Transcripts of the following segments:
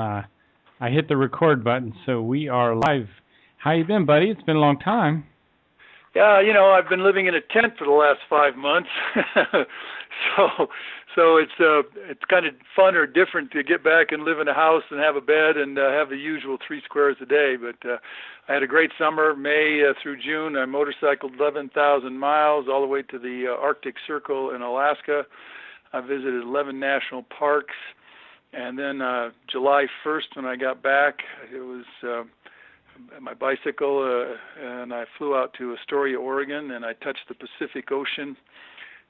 I hit the record button, so we are live. How you been, buddy? It's been a long time. Yeah, I've been living in a tent for the last 5 months, so it's kind of fun or different to get back and live in a house and have a bed and have the usual 3 squares a day. But I had a great summer, May through June. I motorcycled 11,000 miles all the way to the Arctic Circle in Alaska. I visited 11 national parks, and then July 1st when I got back, it was my bicycle, and I flew out to Astoria, Oregon, and I touched the Pacific Ocean,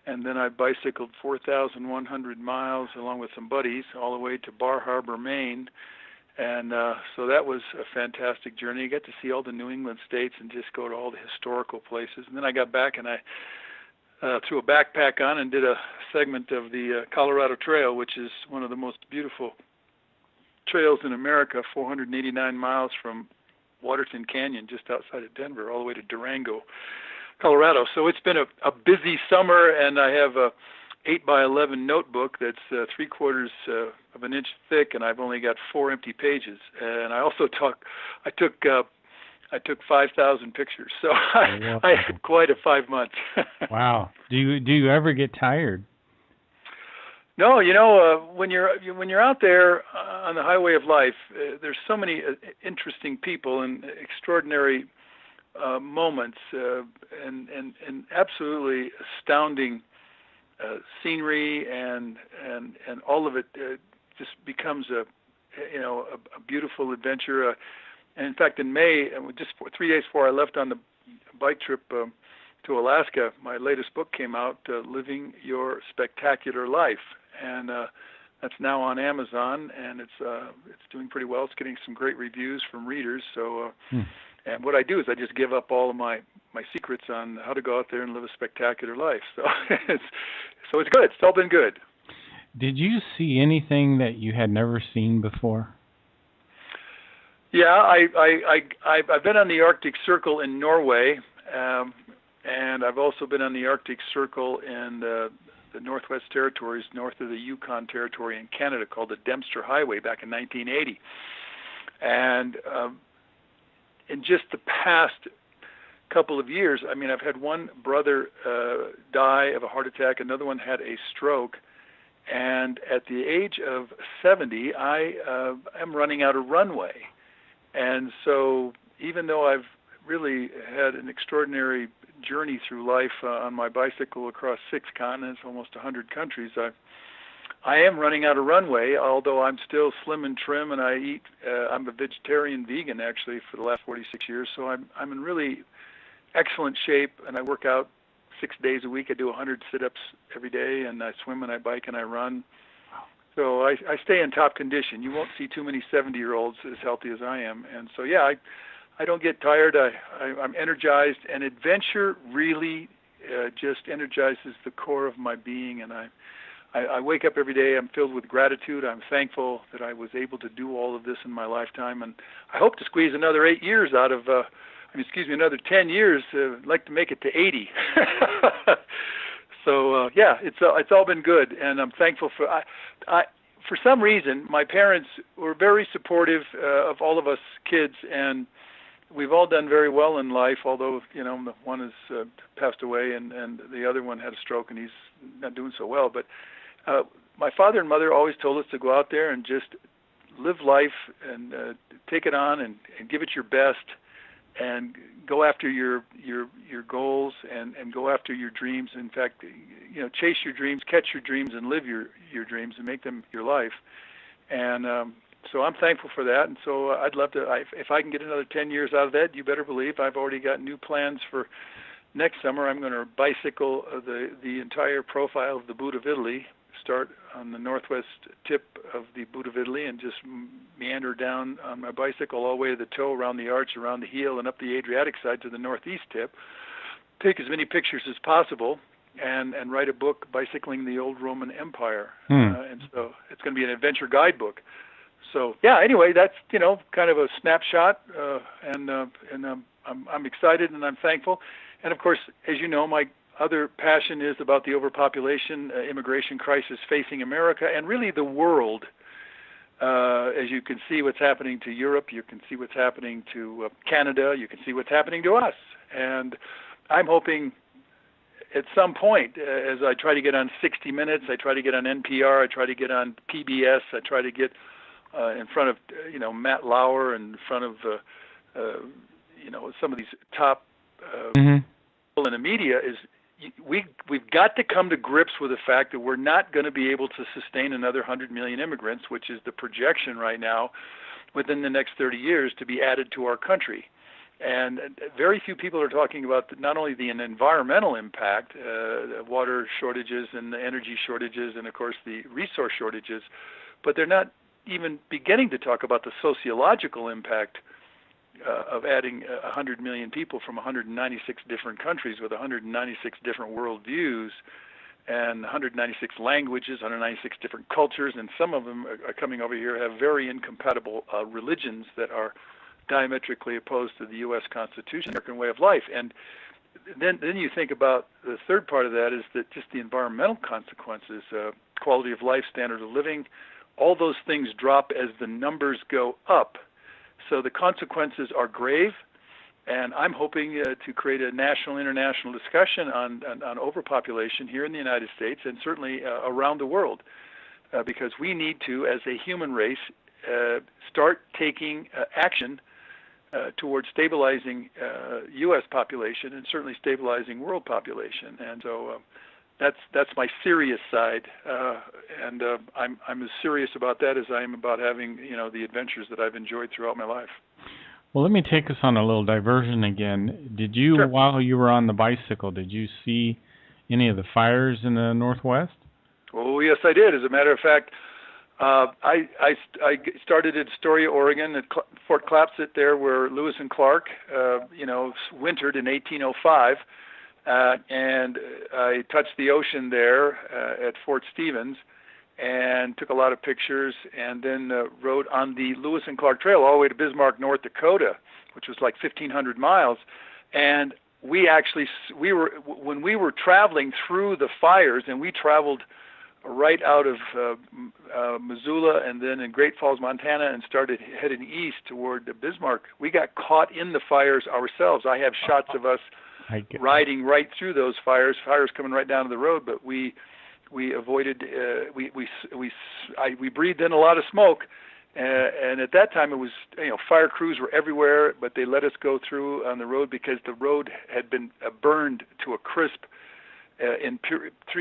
and then I bicycled 4,100 miles along with some buddies all the way to Bar Harbor, Maine, and so that was a fantastic journey. I got to see all the New England states and just go to all the historical places, and then I got back and I threw a backpack on and did a segment of the Colorado Trail, which is one of the most beautiful trails in America, 489 miles from Waterton Canyon, just outside of Denver, all the way to Durango, Colorado. So it's been a busy summer, and I have a 8x11 notebook that's 3/4 of an inch thick, and I've only got 4 empty pages. And I also I took 5,000 pictures, so I had quite a 5 months. Wow. Do you ever get tired? No, when you're out there on the highway of life, there's so many interesting people and extraordinary moments, and absolutely astounding scenery, and all of it just becomes a beautiful adventure. And in fact, in May, just 3 days before I left on the bike trip to Alaska, my latest book came out, Living Your Spectacular Life. And that's now on Amazon, and it's doing pretty well. It's getting some great reviews from readers. So, and what I do is I just give up all of my secrets on how to go out there and live a spectacular life. So it's good. It's all been good. Did you see anything that you had never seen before? Yeah, I've been on the Arctic Circle in Norway, and I've also been on the Arctic Circle in the Northwest Territories, north of the Yukon Territory in Canada, called the Dempster Highway back in 1980. And in just the past couple of years, I mean, I've had one brother die of a heart attack, another one had a stroke, and at the age of 70, I am running out of runway. And so even though I've really had an extraordinary journey through life on my bicycle across 6 continents, almost 100 countries, I am running out of runway, although I'm still slim and trim, and I eat, I'm a vegetarian vegan actually for the last 46 years, so I'm in really excellent shape, and I work out 6 days a week. I do 100 sit-ups every day, and I swim and I bike and I run. So I stay in top condition. You won't see too many 70-year-olds as healthy as I am, and so yeah, I don't get tired. I'm energized, and adventure really just energizes the core of my being. And I wake up every day. I'm filled with gratitude. I'm thankful that I was able to do all of this in my lifetime, and I hope to squeeze another 8 years out of. Another 10 years. I'd like to make it to 80. So yeah, it's all been good, and I'm thankful for. For some reason, my parents were very supportive of all of us kids, and we've all done very well in life, although, the one has passed away and the other one had a stroke and he's not doing so well. But my father and mother always told us to go out there and just live life and take it on and give it your best and go after your goals and go after your dreams. In fact, chase your dreams, catch your dreams, and live your dreams and make them your life. And so I'm thankful for that, and so I'd love to, if I can get another 10 years out of that, you better believe I've already got new plans for next summer. I'm going to bicycle the entire profile of the Boot of Italy, start on the northwest tip of the Boot of Italy and just meander down on my bicycle all the way to the toe, around the arch, around the heel, and up the Adriatic side to the northeast tip. Take as many pictures as possible and write a book, Bicycling the Old Roman Empire. And so it's going to be an adventure guidebook. So yeah, anyway, that's kind of a snapshot, and I'm excited and I'm thankful. And of course, as you know, my other passion is about the overpopulation, immigration crisis facing America and really the world. As you can see what's happening to Europe, you can see what's happening to Canada, you can see what's happening to us. And I'm hoping at some point, as I try to get on 60 Minutes, I try to get on NPR, I try to get on PBS, I try to get in front of Matt Lauer, and in front of some of these top people in the media, is we've got to come to grips with the fact that we're not going to be able to sustain another 100 million immigrants, which is the projection right now within the next 30 years to be added to our country. And very few people are talking about not only the environmental impact, water shortages and the energy shortages, and of course the resource shortages, but they're not even beginning to talk about the sociological impact of adding 100 million people from 196 different countries with 196 different worldviews and 196 languages, 196 different cultures, and some of them are coming over here, have very incompatible religions that are diametrically opposed to the U.S. Constitution, American way of life. And then you think about the third part of that is that just the environmental consequences, quality of life, standard of living, all those things drop as the numbers go up. So the consequences are grave, and I'm hoping to create a national, international discussion on overpopulation here in the United States and certainly around the world, because we need to, as a human race, start taking action towards stabilizing U.S. population and certainly stabilizing world population. And so that's my serious side, and I'm as serious about that as I am about having the adventures that I've enjoyed throughout my life. Well, let me take us on a little diversion again. Did you, Sure. While you were on the bicycle, did you see any of the fires in the Northwest? Oh, yes, I did. As a matter of fact, I started at Astoria, Oregon, at Fort Clatsop there, where Lewis and Clark, wintered in 1805, and I touched the ocean there at Fort Stevens, and took a lot of pictures, and then rode on the Lewis and Clark Trail all the way to Bismarck, North Dakota, which was like 1,500 miles, and when we were traveling through the fires, and we traveled right out of Missoula and then in Great Falls, Montana, and started heading east toward Bismarck, we got caught in the fires ourselves. I have shots of us riding right through those fires coming right down to the road, but we avoided, we breathed in a lot of smoke, and at that time it was, fire crews were everywhere, but they let us go through on the road because the road had been burned to a crisp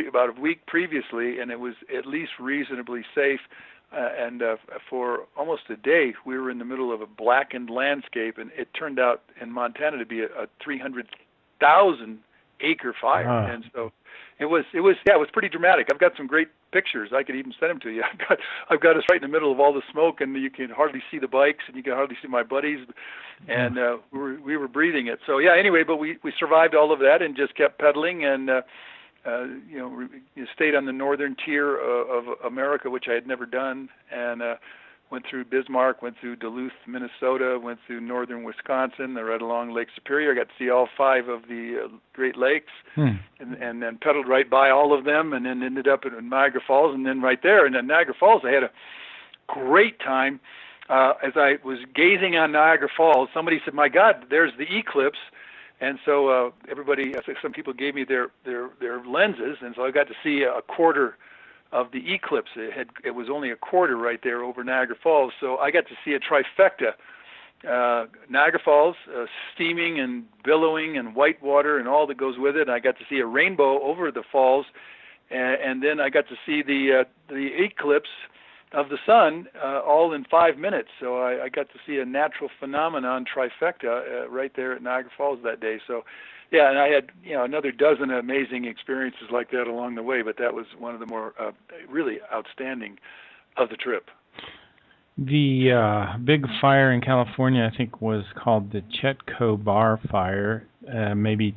about a week previously, and it was at least reasonably safe. And for almost a day, we were in the middle of a blackened landscape, and it turned out in Montana to be a 300,000 acre fire. And so it was pretty dramatic. I've got some great pictures. I could even send them to you. I've got us right in the middle of all the smoke, and you can hardly see the bikes, and you can hardly see my buddies, and we were breathing it. So anyway, but we survived all of that and just kept pedaling, and stayed on the northern tier of America, which I had never done, and went through Bismarck, went through Duluth, Minnesota, went through northern Wisconsin, right along Lake Superior. I got to see all 5 of the Great Lakes, and then pedaled right by all of them, and then ended up in Niagara Falls, and then right there. And in Niagara Falls, I had a great time. As I was gazing on Niagara Falls, somebody said, "My God, there's the eclipse." And so some people gave me their lenses, and so I got to see a quarter of the eclipse. It was only a quarter right there over Niagara Falls, so I got to see a trifecta. Niagara Falls, steaming and billowing and white water and all that goes with it. And I got to see a rainbow over the falls, and then I got to see the eclipse of the sun all in 5 minutes. So I got to see a natural phenomenon trifecta right there at Niagara Falls that day. So and I had another dozen amazing experiences like that along the way, but that was one of the more really outstanding of the trip. The big fire in California, I think, was called the Chetco Bar Fire, maybe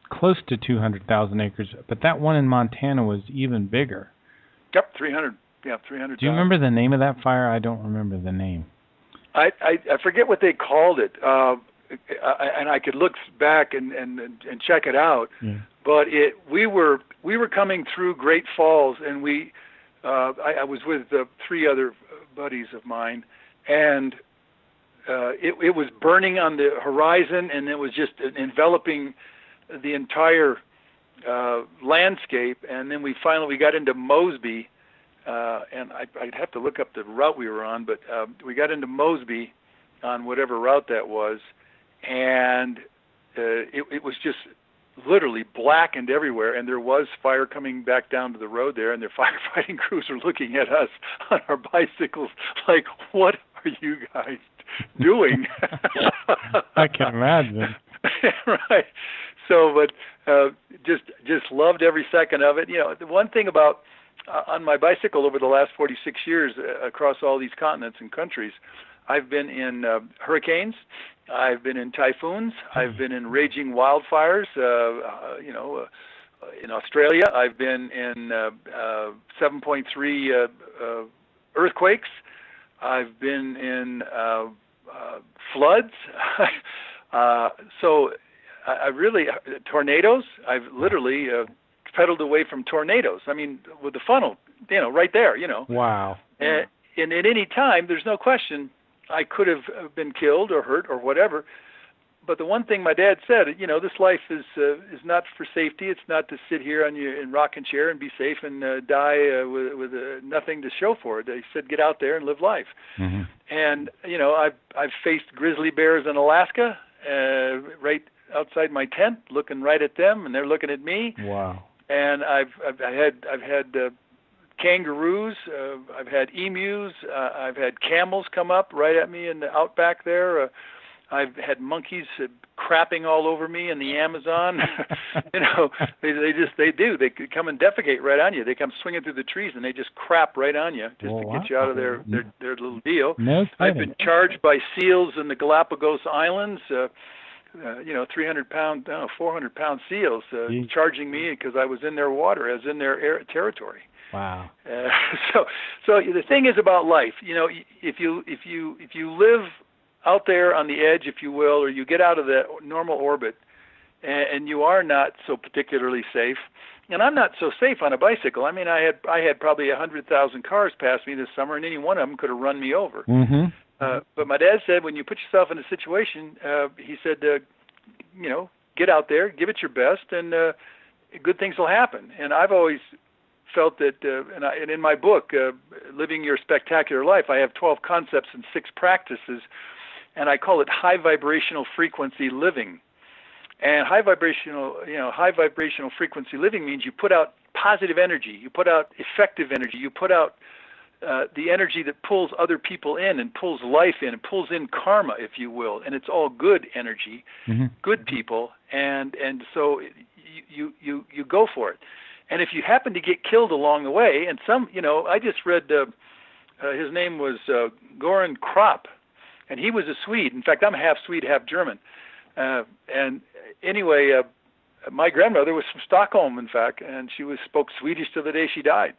close to 200,000 acres, but that one in Montana was even bigger. Yep, 300. Yeah, 300. Do you remember the name of that fire? I don't remember the name. I forget what they called it, and I could look back and check it out. Yeah. But we were coming through Great Falls, and I was with 3 other buddies of mine, and it was burning on the horizon, and it was just enveloping the entire landscape. And then we got into Mosby, and I'd have to look up the route we were on, but we got into Mosby on whatever route that was, and it was just literally blackened everywhere, and there was fire coming back down to the road there, and their firefighting crews were looking at us on our bicycles like, what are you guys doing? I can imagine. Right. So, but just loved every second of it. You know, the one thing about on my bicycle over the last 46 years across all these continents and countries, I've been in hurricanes, I've been in typhoons, I've been in raging wildfires, in Australia, I've been in 7.3 earthquakes, I've been in floods. So I really, tornadoes, I've literally pedaled away from tornadoes. I mean, with the funnel, right there, Wow. And at any time, there's no question, I could have been killed or hurt or whatever. But the one thing my dad said, this life is not for safety. It's not to sit here in rocking chair and be safe and die with nothing to show for it. He said, get out there and live life. Mm-hmm. And I've faced grizzly bears in Alaska, right outside my tent, looking right at them, and they're looking at me. Wow. And I've had kangaroos, I've had emus, I've had camels come up right at me in the outback there. I've had monkeys crapping all over me in the Amazon. They come and defecate right on you. They come swinging through the trees and they just crap right on you just to get you out of their little deal. No kidding. I've been charged by seals in the Galapagos Islands. 300-pound, 400-pound seals charging me because I was in their water, as in their territory. Wow. So the thing is about life, if you live out there on the edge, if you will, or you get out of the normal orbit, and you are not so particularly safe. And I'm not so safe on a bicycle. I mean, I had probably 100,000 cars pass me this summer, and any one of them could have run me over. Mm-hmm. But my dad said, when you put yourself in a situation, he said, get out there, give it your best, and good things will happen. And I've always felt that, and in my book, Living Your Spectacular Life, I have 12 concepts and 6 practices, and I call it high vibrational frequency living. And high vibrational frequency living means you put out positive energy, you put out effective energy, you put out the energy that pulls other people in and pulls life in and pulls in karma, if you will, and it's all good energy, mm-hmm. good people, and so you go for it. And if you happen to get killed along the way, and I just read his name was Goran Kropp, and he was a Swede. In fact, I'm half Swede, half German. And anyway, my grandmother was from Stockholm, in fact, and she spoke Swedish till the day she died.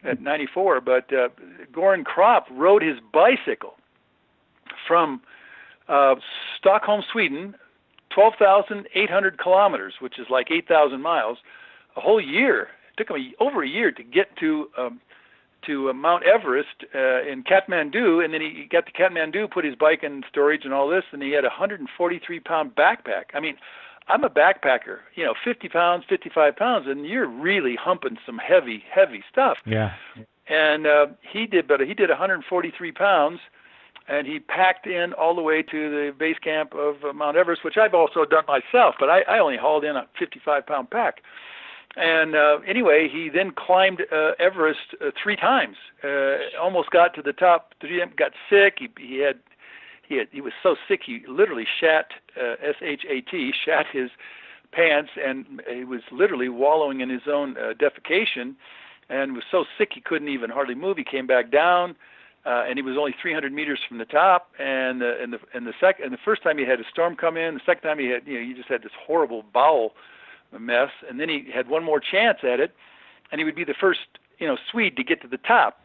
At 94, but Goran Kropp rode his bicycle from Stockholm, Sweden, 12,800 kilometers, which is like 8,000 miles, a whole year. It took him over a year to get to Mount Everest in Kathmandu, and then he got to Kathmandu, put his bike in storage and all this, and he had a 143-pound backpack. I mean, I'm a backpacker, 50 pounds, 55 pounds, and you're really humping some heavy stuff. Yeah. And he did 143 pounds, and he packed in all the way to the base camp of Mount Everest, which I've also done myself, but I only hauled in a 55-pound pack. And anyway, he then climbed Everest 3 times, almost got to the top, got sick. He was so sick he literally shat shat his pants, and he was literally wallowing in his own defecation, and was so sick he couldn't even hardly move. He came back down, and he was only 300 meters from the top. And the first time he had a storm come in. The second time he just had this horrible bowel mess, and then he had one more chance at it, and he would be the first Swede to get to the top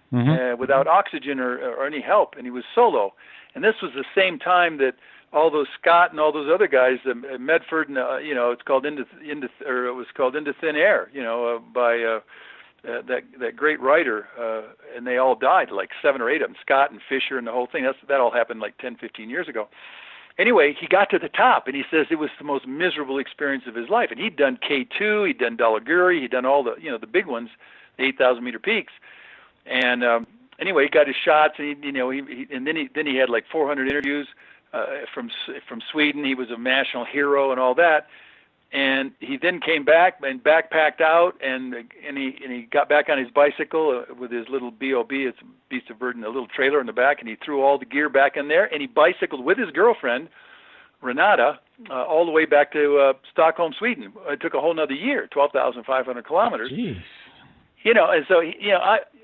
without oxygen or any help, and he was solo. And this was the same time that all those Scott and all those other guys, Medford, and it was called Into Thin Air, by that great writer, and they all died, like 7 or 8 of them, Scott and Fisher and the whole thing. That all happened like 10, 15 years ago. Anyway, he got to the top, and he says it was the most miserable experience of his life. And he'd done K2, he'd done Dolaguri, he'd done all the the big ones, the 8,000-meter peaks. And anyway, he got his shots, and then he had like 400 interviews from Sweden. He was a national hero and all that. And he then came back and backpacked out, and he got back on his bicycle with his little B.O.B., it's a beast of burden, a little trailer in the back, and he threw all the gear back in there, and he bicycled with his girlfriend, Renata, all the way back to Stockholm, Sweden. It took a whole another year, 12,500 kilometers. Jeez. And so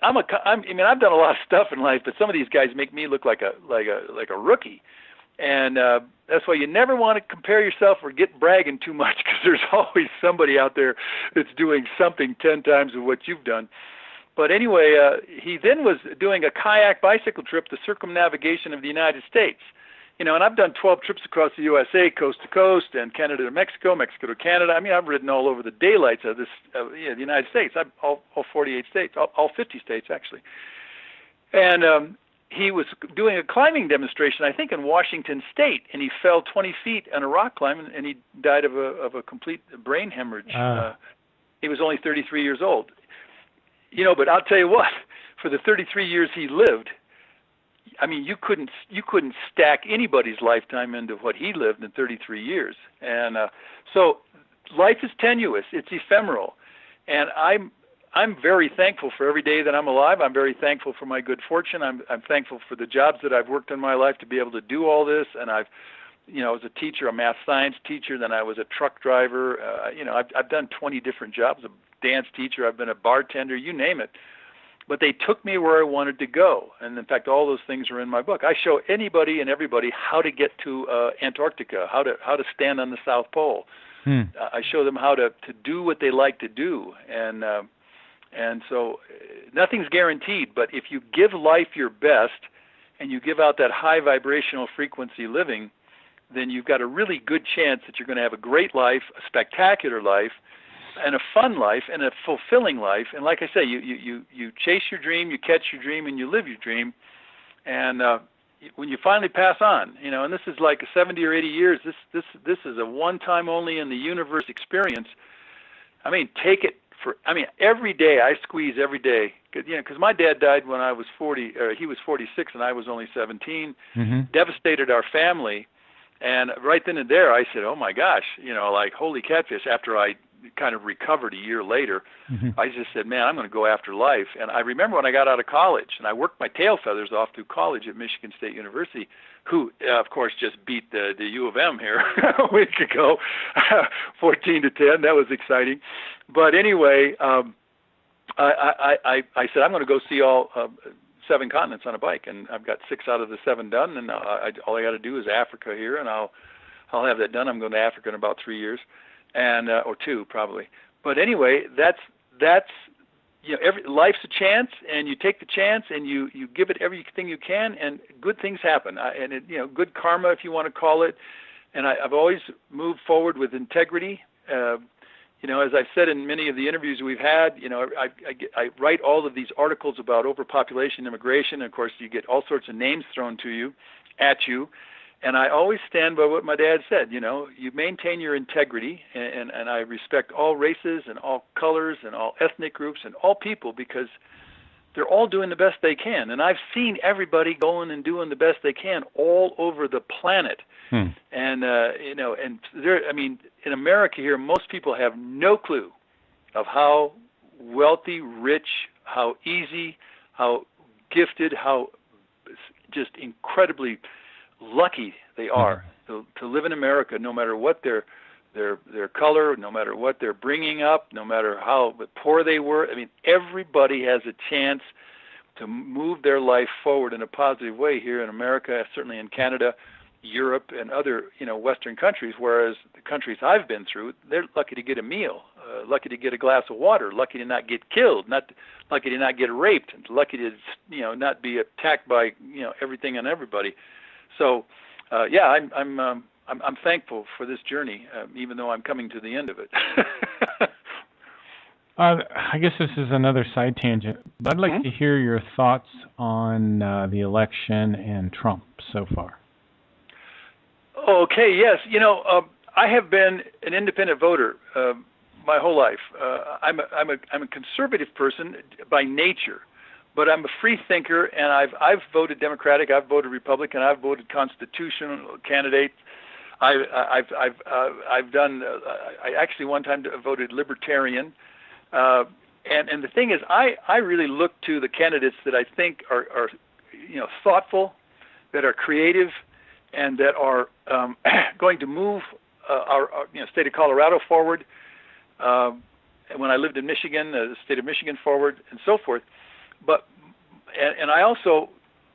I've done a lot of stuff in life, but some of these guys make me look like a rookie. And that's why you never want to compare yourself or get bragging too much, because there's always somebody out there that's doing something 10 times of what you've done. But anyway, he then was doing a kayak bicycle trip, the circumnavigation of the United States. And I've done 12 trips across the USA, coast to coast, and Canada to Mexico, Mexico to Canada. I mean, I've ridden all over the daylights of the United States. All 48 states, all 50 states actually. And he was doing a climbing demonstration, I think, in Washington State, and he fell 20 feet on a rock climb, and he died of a complete brain hemorrhage. He was only 33 years old. But I'll tell you what, for the 33 years he lived, I mean, you couldn't stack anybody's lifetime into what he lived in 33 years. And so life is tenuous, it's ephemeral, and I'm very thankful for every day that I'm alive. I'm very thankful for my good fortune. I'm thankful for the jobs that I've worked in my life to be able to do all this. And I was a teacher, a math science teacher. Then I was a truck driver. I've done 20 different jobs. A dance teacher. I've been a bartender. You name it. But they took me where I wanted to go. And in fact, all those things are in my book. I show anybody and everybody how to get to Antarctica, how to stand on the South Pole. I show them how to do what they like to do. And so nothing's guaranteed, but if you give life your best and you give out that high vibrational frequency living, then you've got a really good chance that you're going to have a great life, a spectacular life, and a fun life, and a fulfilling life. And like I say, you chase your dream, you catch your dream, and you live your dream. And when you finally pass on, and this is like 70 or 80 years, this is a one-time only in the universe experience. I mean, take it. Every day I squeeze every day, because my dad died when I was 40, or he was 46 and I was only 17, devastated our family. And right then and there I said, oh my gosh, like holy catfish, after I kind of recovered a year later, I just said, man, I'm going to go after life. And I remember when I got out of college and I worked my tail feathers off through college at Michigan State University, who, of course, just beat the U of M here a week ago, 14-10. That was exciting. But anyway, I said, I'm going to go see all 7 continents on a bike, and I've got 6 out of the 7 done, and all I got to do is Africa here, and I'll have that done. I'm going to Africa in about 3 years, and or 2 probably. But anyway, that's life's a chance, and you take the chance, and you give it everything you can, and good things happen. Good karma, if you want to call it. And I've always moved forward with integrity. As I've said in many of the interviews we've had, I write all of these articles about overpopulation, immigration, and of course you get all sorts of names thrown at you. And I always stand by what my dad said, you maintain your integrity, and I respect all races and all colors and all ethnic groups and all people, because they're all doing the best they can. And I've seen everybody going and doing the best they can all over the planet. And, in America here, most people have no clue of how wealthy, rich, how easy, how gifted, how just incredibly lucky they are to live in America, no matter what their color, no matter what they're bringing up, no matter how poor they were. I mean, everybody has a chance to move their life forward in a positive way here in America, certainly in Canada, Europe, and other Western countries, whereas the countries I've been through, they're lucky to get a meal, lucky to get a glass of water, lucky to not get killed, not lucky to not get raped, and lucky to not be attacked by everything and everybody. So, I'm thankful for this journey, even though I'm coming to the end of it. I guess this is another side tangent, but I'd like to hear your thoughts on the election and Trump so far. Okay, yes. I have been an independent voter my whole life. I'm a conservative person by nature, but I'm a free thinker, and I've voted Democratic, I've voted Republican, I've voted constitutional candidate. I've done. I actually one time voted Libertarian. And the thing is, I really look to the candidates that I think are thoughtful, that are creative, and that are going to move our state of Colorado forward. When I lived in Michigan, the state of Michigan forward, and so forth. But I also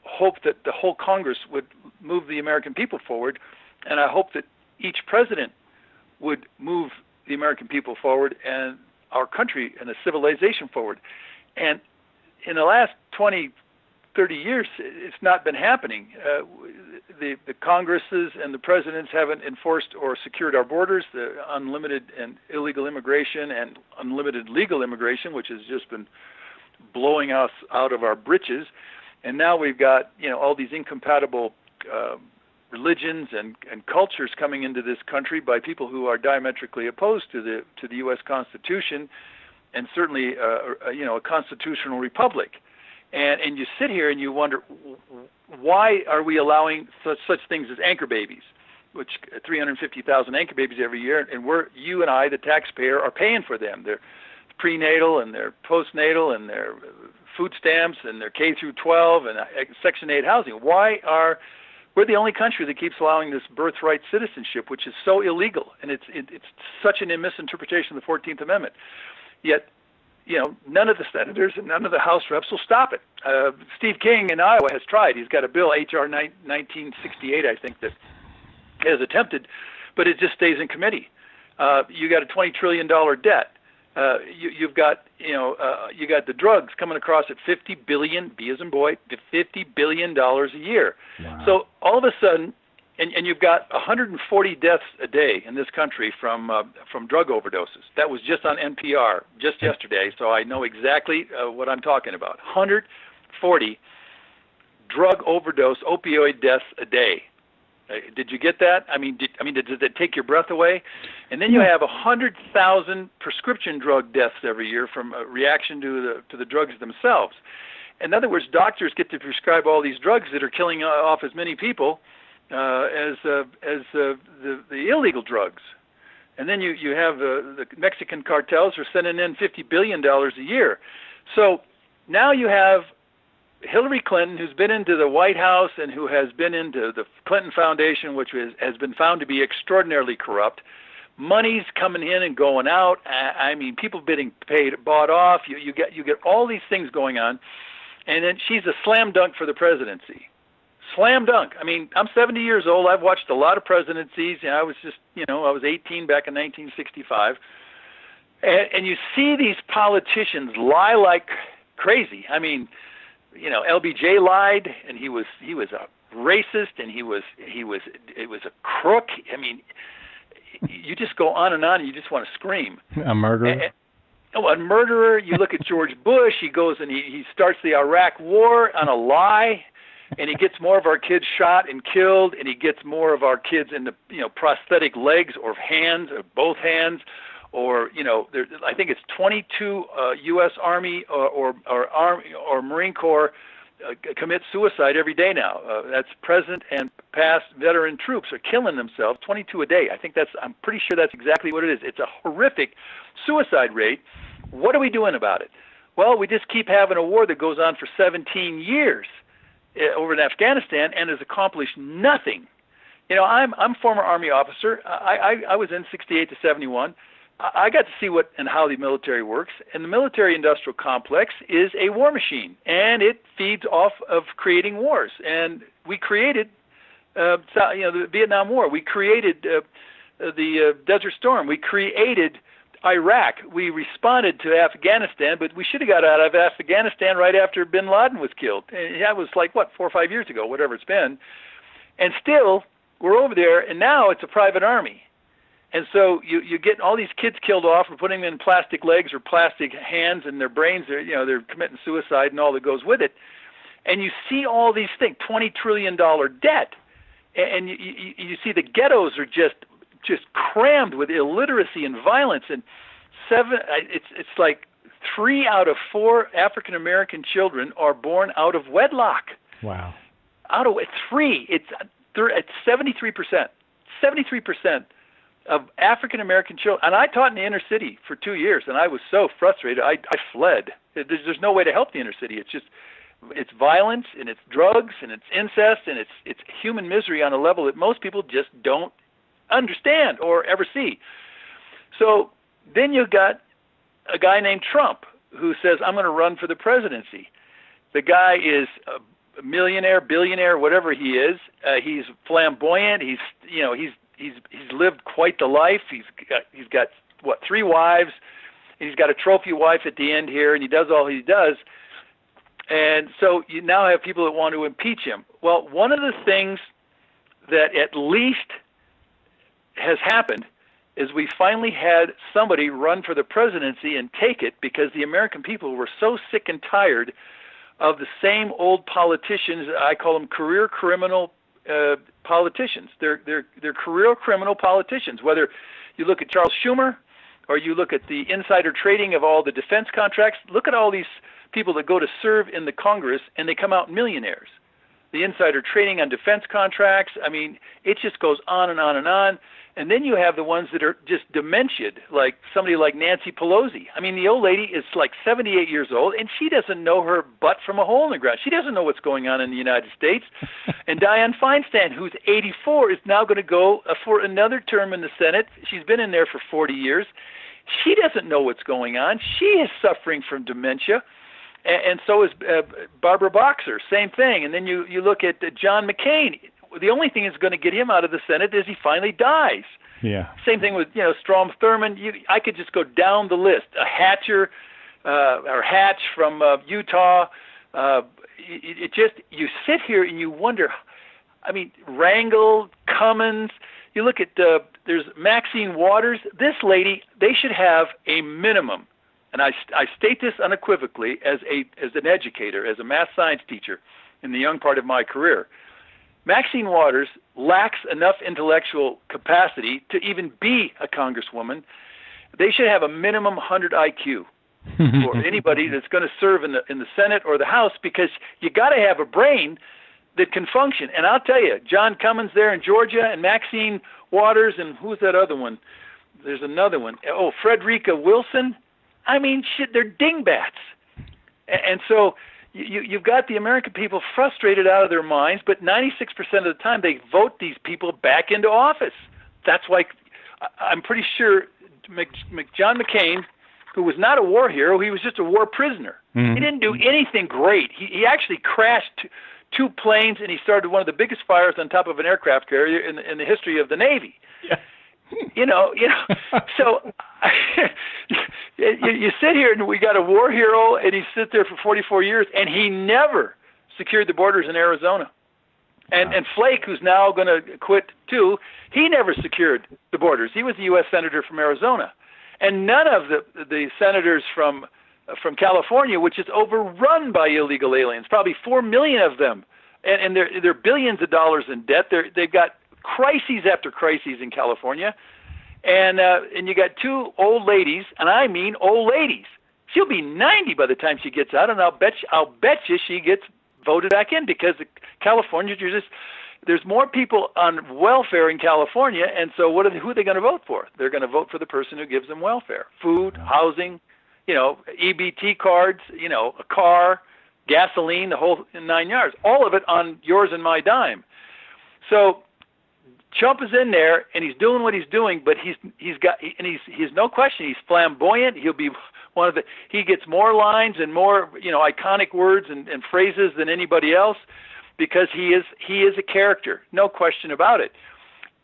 hope that the whole Congress would move the American people forward, and I hope that each president would move the American people forward and our country and the civilization forward. And in the last 20, 30 years, it's not been happening. The Congresses and the presidents haven't enforced or secured our borders, the unlimited and illegal immigration and unlimited legal immigration, which has just been blowing us out of our britches. And now we've got all these incompatible religions and cultures coming into this country by people who are diametrically opposed to the U.S. Constitution, and certainly a constitutional republic. And you sit here and you wonder, why are we allowing such things as anchor babies, which 350,000 anchor babies every year, and you and I, the taxpayer, are paying for them. They're prenatal and they're postnatal and they're food stamps and they're K through 12 and Section 8 housing. We're the only country that keeps allowing this birthright citizenship, which is so illegal, and it's such a misinterpretation of the 14th Amendment. Yet, none of the senators and none of the House reps will stop it. Steve King in Iowa has tried. He's got a bill, H.R. 1968, I think, that has attempted, but it just stays in committee. You got a $20 trillion debt. You've got you got the drugs coming across at $50 billion, B as in boy, to $50 billion a year. Wow. So all of a sudden, and you've got 140 deaths a day in this country from drug overdoses. That was just on NPR just yesterday, so I know exactly what I'm talking about. 140 drug overdose opioid deaths a day. Did you get that? Did it take your breath away? And then you have 100,000 prescription drug deaths every year from a reaction to the drugs themselves. In other words, doctors get to prescribe all these drugs that are killing off as many people as the illegal drugs. And then you have the Mexican cartels are sending in $50 billion a year. So now you have Hillary Clinton, who's been into the White House and who has been into the Clinton Foundation, which has been found to be extraordinarily corrupt. Money's coming in and going out. People getting bought off. You get all these things going on, and then she's a slam dunk for the presidency. Slam dunk. I'm 70 years old. I've watched a lot of presidencies. I was just, I was 18 back in 1965, and you see these politicians lie like crazy. LBJ lied, and he was a racist, and it was a crook. You just go on, and you just want to scream. A murderer. A murderer. You look at George Bush. He goes and he starts the Iraq War on a lie, and he gets more of our kids shot and killed, and he gets more of our kids into prosthetic legs or hands or both hands. Or I think it's 22 U.S. Army or Marine Corps commit suicide every day now. That's present and past veteran troops are killing themselves, 22 a day. I'm pretty sure that's exactly what it is. It's a horrific suicide rate. What are we doing about it? Well, we just keep having a war that goes on for 17 years over in Afghanistan and has accomplished nothing. I'm a former Army officer. I was in 68 to 71. I got to see what and how the military works, and the military-industrial complex is a war machine, and it feeds off of creating wars. And we created, the Vietnam War. We created the Desert Storm. We created Iraq. We responded to Afghanistan, but we should have got out of Afghanistan right after bin Laden was killed. And that was 4 or 5 years ago, whatever it's been. And still, we're over there, and now it's a private army. And so you get all these kids killed off and putting them in plastic legs or plastic hands, and their brains they're committing suicide and all that goes with it. And you see all these things, $20 trillion debt, and you see the ghettos are just crammed with illiteracy and violence, and it's like 3 out of 4 African American children are born out of wedlock. Wow. Out of 3, it's 73%. 73% of African American children, and I taught in the inner city for 2 years, and I was so frustrated. I fled. There's no way to help the inner city. It's violence, and it's drugs, and it's incest, and it's human misery on a level that most people just don't understand or ever see. So then you got a guy named Trump who says, I'm going to run for the presidency. The guy is a millionaire, billionaire, whatever he is. He's flamboyant. He's lived quite the life. He's got 3 wives. He's got a trophy wife at the end here, and he does all he does. And so you now have people that want to impeach him. Well, one of the things that at least has happened is we finally had somebody run for the presidency and take it, because the American people were so sick and tired of the same old politicians. I call them career criminal politicians. They're career criminal politicians. Whether you look at Charles Schumer or you look at the insider trading of all the defense contracts, look at all these people that go to serve in the Congress and they come out millionaires. The insider trading on defense contracts, I mean, it just goes on and on and on. And then you have the ones that are just dementiated, like somebody like Nancy Pelosi. I mean, the old lady is like 78 years old, and she doesn't know her butt from a hole in the ground. She doesn't know what's going on in the United States. And Dianne Feinstein, who's 84, is now going to go for another term in the Senate. She's been in there for 40 years. She doesn't know what's going on. She is suffering from dementia. And so is Barbara Boxer, same thing. And then you look at John McCain. The only thing that's going to get him out of the Senate is he finally dies. Yeah. Same thing with Strom Thurmond. I could just go down the list. A Hatcher or Hatch from Utah. You sit here and you wonder. I mean, Rangel, Cummins. You look at there's Maxine Waters. This lady, they should have a minimum. And I state this unequivocally as an educator, as a math science teacher in the young part of my career. Maxine Waters lacks enough intellectual capacity to even be a congresswoman. They should have a minimum 100 IQ for anybody that's going to serve in the Senate or the House, because you got to have a brain that can function. And I'll tell you, John Cummins there in Georgia, and Maxine Waters, and who's that other one? There's another one. Oh, Frederica Wilson. I mean, shit, they're dingbats. And so you've got the American people frustrated out of their minds, but 96% of the time they vote these people back into office. That's why I'm pretty sure John McCain, who was not a war hero, he was just a war prisoner. Mm-hmm. He didn't do anything great. He actually crashed 2 planes, and he started one of the biggest fires on top of an aircraft carrier in the history of the Navy. Yeah. So you sit here and we got a war hero, and he sits there for 44 years, and he never secured the borders in Arizona. And Flake, who's now going to quit too, he never secured the borders. He was a U.S. senator from Arizona, and none of the senators from California, which is overrun by illegal aliens, probably 4 million of them, and they're billions of dollars in debt. They've got crises after crises in California, and you got 2 old ladies, and I mean old ladies. She'll be 90 by the time she gets out, and I'll bet you she gets voted back in, because California, there's more people on welfare in California, and so who are they going to vote for? They're going to vote for the person who gives them welfare, food, housing, EBT cards, a car, gasoline, the whole 9 yards, all of it on yours and my dime. So Trump is in there, and he's doing what he's doing, but he's no question, he's flamboyant. He'll be he gets more lines and more, iconic words and phrases than anybody else, because he is a character, no question about it.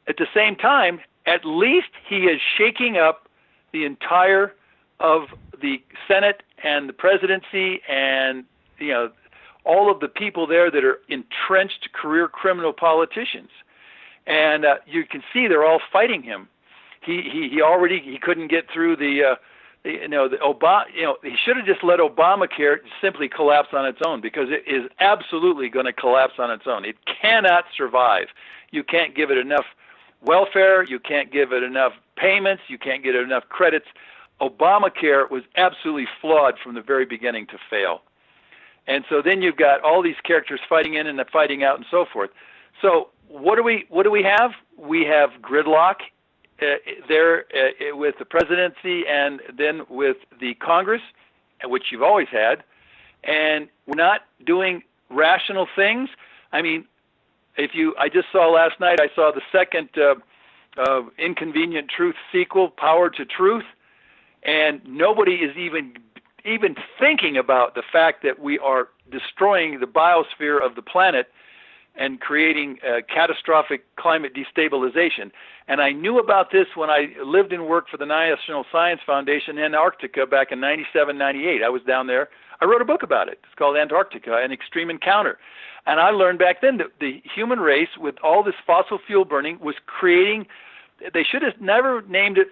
At the same time, at least he is shaking up the entire of the Senate and the presidency, and all of the people there that are entrenched career criminal politicians. And you can see they're all fighting him. he couldn't get through the Obama. He should have just let Obamacare simply collapse on its own, because it is absolutely going to collapse on its own. It cannot survive. You can't give it enough welfare. You can't give it enough payments. You can't get it enough credits. Obamacare was absolutely flawed from the very beginning to fail. And so then you've got all these characters fighting in and fighting out and so forth. So what do we have? We have gridlock there with the presidency and then with the Congress, which you've always had, and we're not doing rational things. I mean, I just saw last night, I saw the second Inconvenient Truth sequel, Power to Truth, and nobody is even thinking about the fact that we are destroying the biosphere of the planet and creating catastrophic climate destabilization. And I knew about this when I lived and worked for the National Science Foundation in Antarctica back in 97, 98. I was down there. I wrote a book about it. It's called Antarctica, An Extreme Encounter. And I learned back then that the human race, with all this fossil fuel burning, was creating, they should have never named it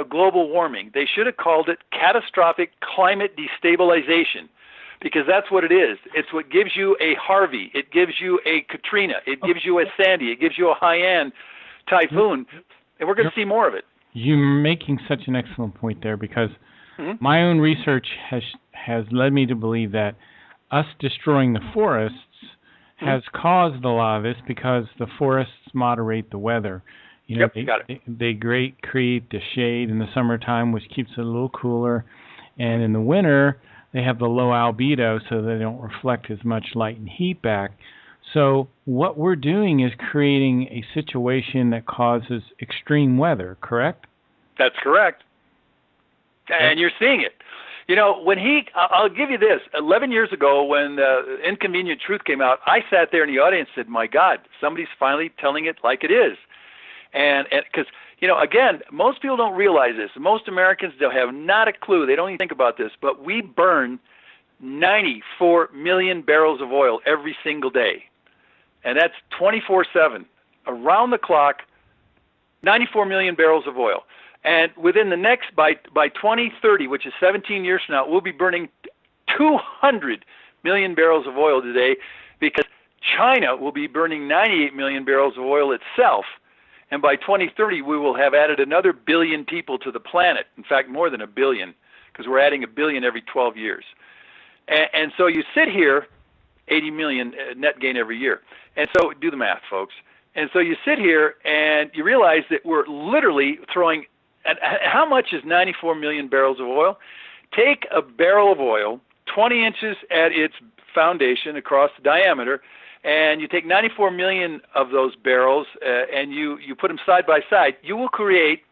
global warming. They should have called it catastrophic climate destabilization, because that's what it is. It's what gives you a Harvey. It gives you a Katrina. It gives you a Sandy. It gives you a Haiyan typhoon, and we're going to see more of it. You're making such an excellent point there, because my own research has led me to believe that us destroying the forests has caused a lot of this, because the forests moderate the weather. They create the shade in the summertime, which keeps it a little cooler, and in the winter they have the low albedo, so they don't reflect as much light and heat back. So what we're doing is creating a situation that causes extreme weather, correct? That's correct. And you're seeing it. I'll give you this. 11 years ago, when Inconvenient Truth came out, I sat there in the audience and said, my God, somebody's finally telling it like it is. And because, again, most people don't realize this. Most Americans don't have not a clue. They don't even think about this. But we burn 94 million barrels of oil every single day. And that's 24/7, around the clock, 94 million barrels of oil. And within the next, by 2030, which is 17 years from now, we'll be burning 200 million barrels of oil today, because China will be burning 98 million barrels of oil itself. And by 2030, we will have added another billion people to the planet. In fact, more than a billion, because we're adding a billion every 12 years. And so you sit here, 80 million net gain every year. And so do the math, folks. And so you sit here and you realize that we're literally throwing, and how much is 94 million barrels of oil? Take a barrel of oil, 20 inches at its foundation across the diameter, and you take 94 million of those barrels and you put them side by side, you will create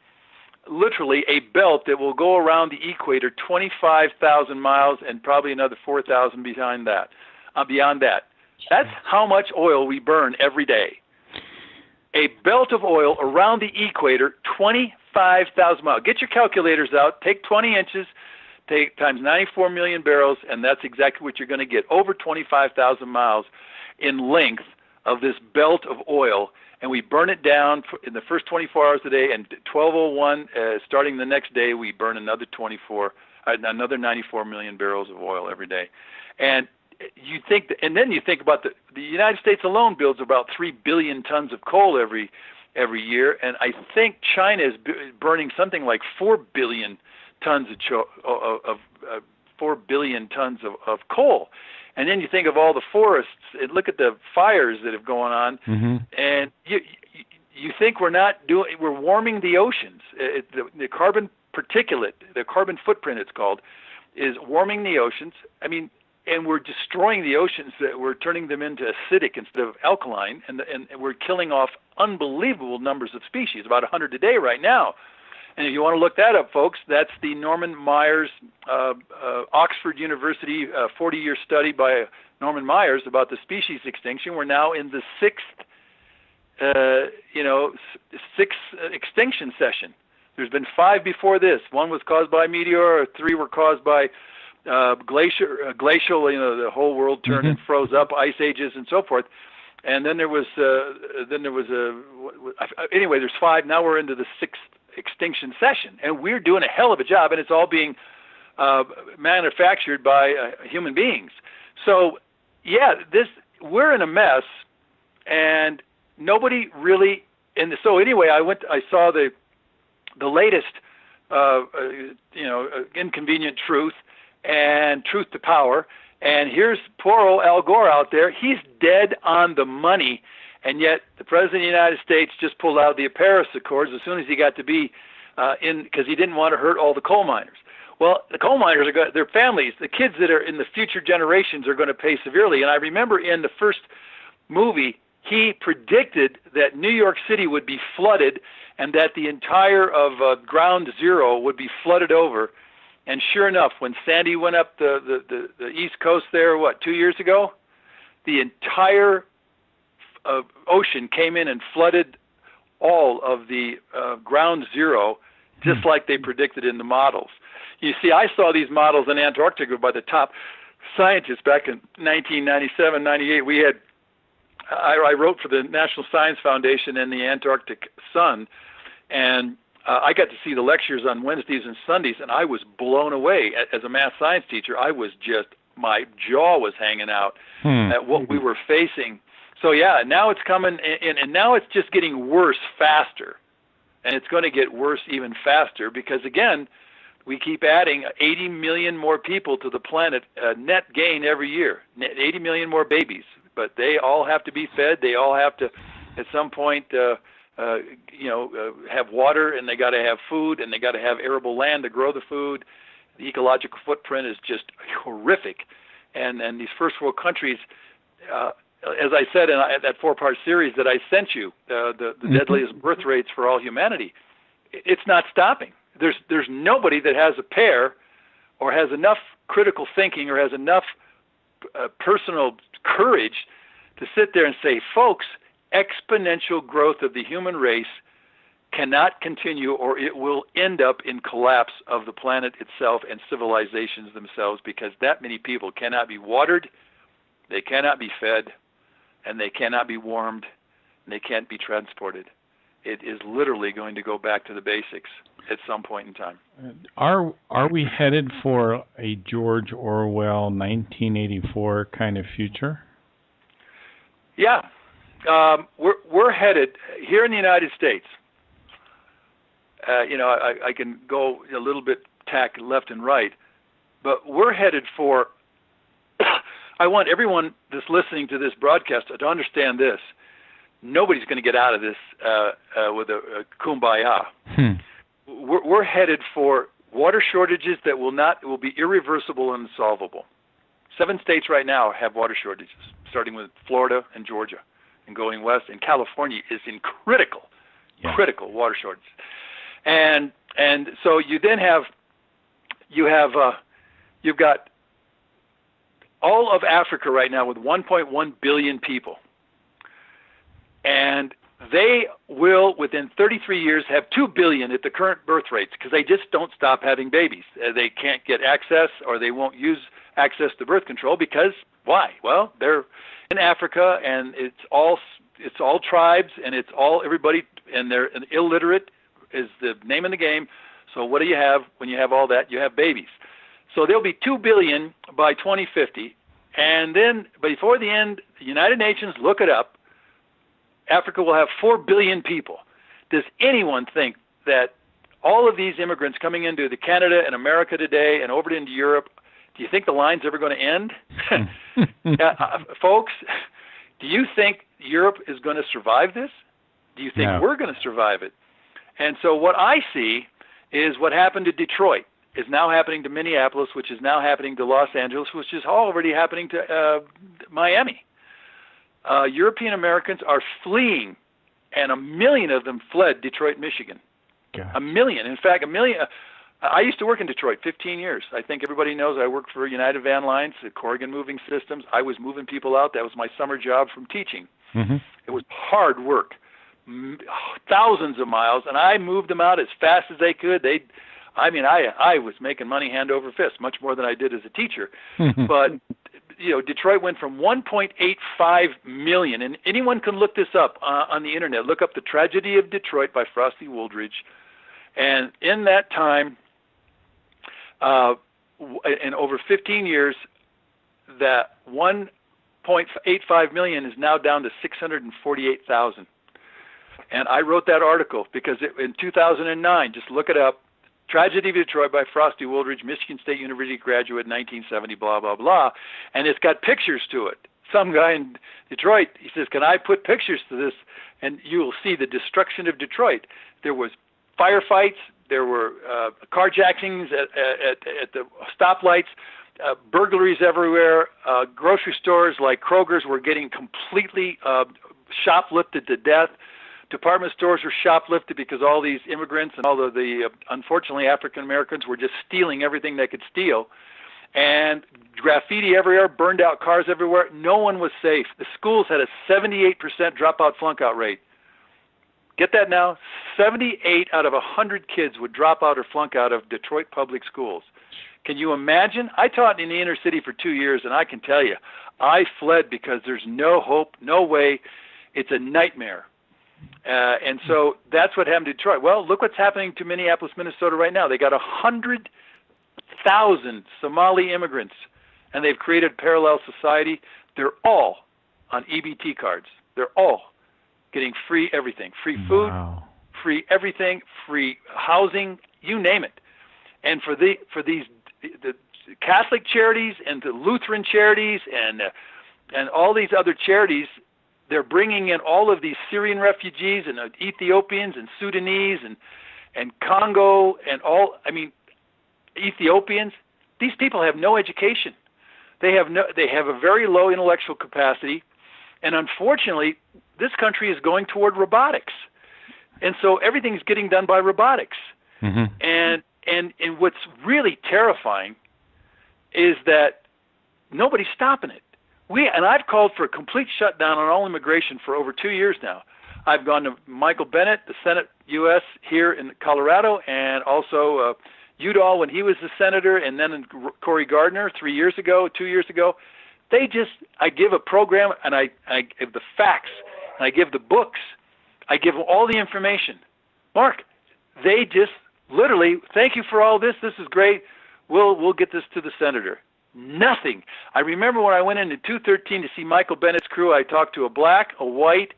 literally a belt that will go around the equator 25,000 miles and probably another 4,000 beyond that. That's how much oil we burn every day. A belt of oil around the equator, 25,000 miles. Get your calculators out, take 20 inches, times 94 million barrels, and that's exactly what you're going to get. Over 25,000 miles in length of this belt of oil, and we burn it down in the first 24 hours a day, and 12:01, starting the next day, we burn another 94 million barrels of oil every day. And you think, and then you think about the United States alone builds about 3 billion tons of coal every year, and I think China is burning something like 4 billion tons of 4 billion tons of coal. And then you think of all the forests and look at the fires that have gone on, and you think we're warming the oceans. The carbon particulate, the carbon footprint it's called, is warming the oceans. I mean, and we're destroying the oceans. That we're turning them into acidic instead of alkaline, and we're killing off unbelievable numbers of species, about 100 a day right now. And if you want to look that up, folks, that's the Norman Myers, Oxford University 40-year study by Norman Myers about the species extinction. We're now in the sixth extinction session. There's been 5 before this. 1 was caused by a meteor, 3 were caused by glacial. The whole world turned and froze up, ice ages, and so forth. And then there was anyway. There's 5. Now we're into the 6th extinction session, and we're doing a hell of a job, and it's all being manufactured by human beings. So, yeah, we're in a mess, and nobody really. And so anyway, I saw the latest, inconvenient truth and truth to power. And here's poor old Al Gore out there. He's dead on the money. And yet the President of the United States just pulled out the Paris Accords as soon as he got to be because he didn't want to hurt all the coal miners. Well, the coal miners their families, the kids that are in the future generations are going to pay severely. And I remember in the first movie, he predicted that New York City would be flooded and that the entire of Ground Zero would be flooded over. And sure enough, when Sandy went up the East Coast there, 2 years ago, the entire ocean came in and flooded all of the Ground Zero, just like they predicted in the models. You see, I saw these models in Antarctica by the top scientists back in 1997, 98. I wrote for the National Science Foundation and the Antarctic Sun, and I got to see the lectures on Wednesdays and Sundays, and I was blown away. As a math science teacher, my jaw was hanging out at what we were facing. So yeah, now it's coming, and now it's just getting worse faster, and it's going to get worse even faster because, again, we keep adding 80 million more people to the planet, net gain every year, 80 million more babies. But they all have to be fed. They all have to, at some point, have water, and they got to have food, and they got to have arable land to grow the food. The ecological footprint is just horrific, and these first world countries, as I said in that 4-part series that I sent you, the deadliest birth rates for all humanity, it's not stopping. There's nobody that has a pair, or has enough critical thinking, or has enough personal courage to sit there and say, folks, exponential growth of the human race cannot continue, or it will end up in collapse of the planet itself and civilizations themselves, because that many people cannot be watered, they cannot be fed, and they cannot be warmed, and they can't be transported. It is literally going to go back to the basics at some point in time. Are we headed for a George Orwell 1984 kind of future? Yeah, we're headed here in the United States. I can go a little bit tack left and right, but we're headed for. I want everyone that's listening to this broadcast to understand this. Nobody's going to get out of this with a kumbaya. We're headed for water shortages that will be irreversible and unsolvable. 7 states right now have water shortages, starting with Florida and Georgia, and going west. And California is in critical water shortages. And so you then you've got all of Africa right now with 1.1 billion people. And they will, within 33 years, have 2 billion at the current birth rates because they just don't stop having babies. They can't get access, or they won't use access to birth control because why? Well, they're in Africa, and it's all tribes, and it's all everybody, and they're illiterate is the name of the game. So what do you have when you have all that? You have babies. So there'll be 2 billion by 2050, and then before the end, the United Nations, look it up, Africa will have 4 billion people. Does anyone think that all of these immigrants coming into Canada and America today and over into Europe, do you think the line's ever going to end? Folks, do you think Europe is going to survive this? Do you think we're going to survive it? And so what I see is what happened to Detroit is now happening to Minneapolis, which is now happening to Los Angeles, which is already happening to Miami. European Americans are fleeing, and 1 million of them fled Detroit, Michigan. Gosh. 1 million. In fact, 1 million. I used to work in Detroit 15 years. I think everybody knows I worked for United Van Lines at Corrigan Moving Systems. I was moving people out. That was my summer job from teaching. Mm-hmm. It was hard work, thousands of miles, and I moved them out as fast as they could. I was making money hand over fist, much more than I did as a teacher. But Detroit went from 1.85 million, and anyone can look this up on the internet. Look up The Tragedy of Detroit by Frosty Wooldridge, And in that time, in over 15 years, that 1.85 million is now down to 648,000. And I wrote that article because in 2009, just look it up, Tragedy of Detroit by Frosty Wooldridge, Michigan State University graduate, 1970, blah, blah, blah. And it's got pictures to it. Some guy in Detroit, he says, can I put pictures to this? And you will see the destruction of Detroit. There was firefights. There were carjackings at the stoplights, burglaries everywhere. Grocery stores like Kroger's were getting completely shoplifted to death. Department stores were shoplifted because all these immigrants and all of the unfortunately African Americans were just stealing everything they could steal. And graffiti everywhere, burned out cars everywhere. No one was safe. The schools had a 78% dropout flunk-out rate. Get that now? 78 out of 100 kids would drop out or flunk out of Detroit public schools. Can you imagine? I taught in the inner city for 2 years, and I can tell you, I fled because there's no hope, no way. It's a nightmare. And so that's what happened to Detroit. Well, look what's happening to Minneapolis, Minnesota right now. They got 100,000 Somali immigrants, and they've created a parallel society. They're all on EBT cards. They're all getting free everything, free food, free everything, free housing, you name it. And for the Catholic charities and the Lutheran charities and all these other charities, they're bringing in all of these Syrian refugees and Ethiopians and Sudanese and Congo and Ethiopians. These people have no education. They have a very low intellectual capacity, and unfortunately, this country is going toward robotics, and so everything's getting done by robotics. Mm-hmm. And what's really terrifying is that nobody's stopping it. I've called for a complete shutdown on all immigration for over 2 years now. I've gone to Michael Bennet, the Senate U.S. here in Colorado, and also Udall when he was the senator, and then Cory Gardner 2 years ago. I give a program, and I give the facts, and I give the books. I give them all the information. Mark, they just literally, thank you for all this. This is great. We'll get this to the senator. Nothing. I remember when I went into 213 to see Michael Bennett's crew, I talked to a black, a white,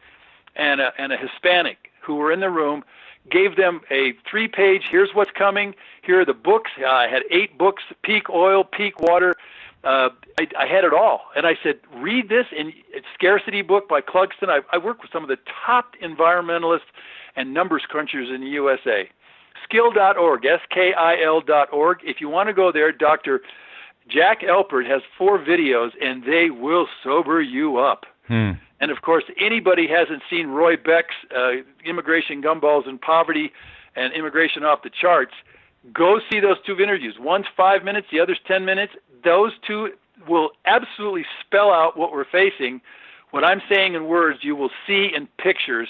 and a Hispanic who were in the room, gave them a 3-page, here's what's coming, here are the books. I had 8 books, Peak Oil, Peak Water. I had it all. And I said, read this in Scarcity book by Clugston. I work with some of the top environmentalists and numbers crunchers in the USA. Skill.org, skil.org. If you want to go there, Dr. Jack Elpert has 4 videos, and they will sober you up. And, of course, anybody hasn't seen Roy Beck's Immigration Gumballs and Poverty and Immigration Off the Charts, go see those 2 interviews. One's 5 minutes, the other's 10 minutes. Those 2 will absolutely spell out what we're facing. What I'm saying in words, you will see in pictures